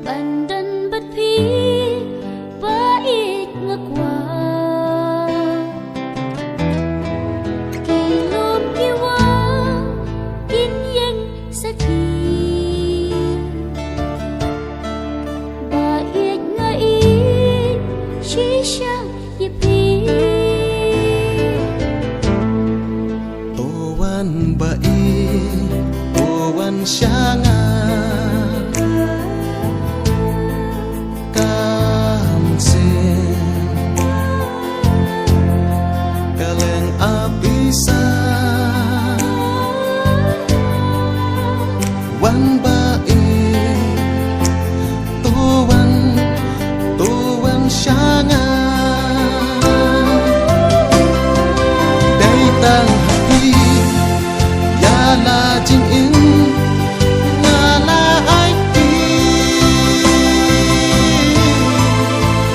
Bandan bất phí bait nga kwa kilom kiwa kinyeng sakit bait nga shisha yipi Tuan bait tuan syanga Wan baik tuan syanga Day tang hati yala jing in ngala ai ti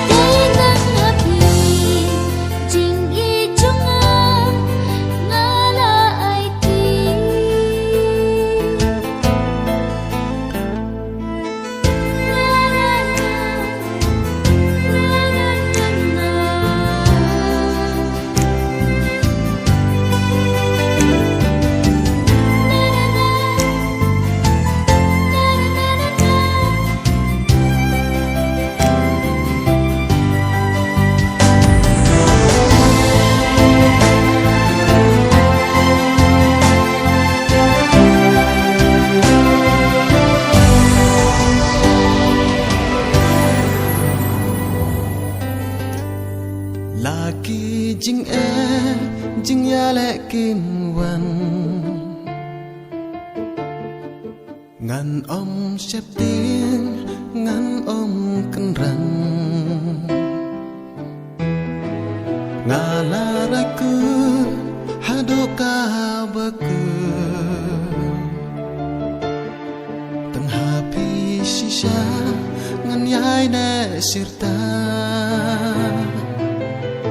Day tang hati jing i chunga ngala ai ti Laki jing ya lệ kim wan Ngan om xếp tin ngan om cân răng Ngala ra cứ hado ka ba cứ Tang happy shisha ngan yai na sirta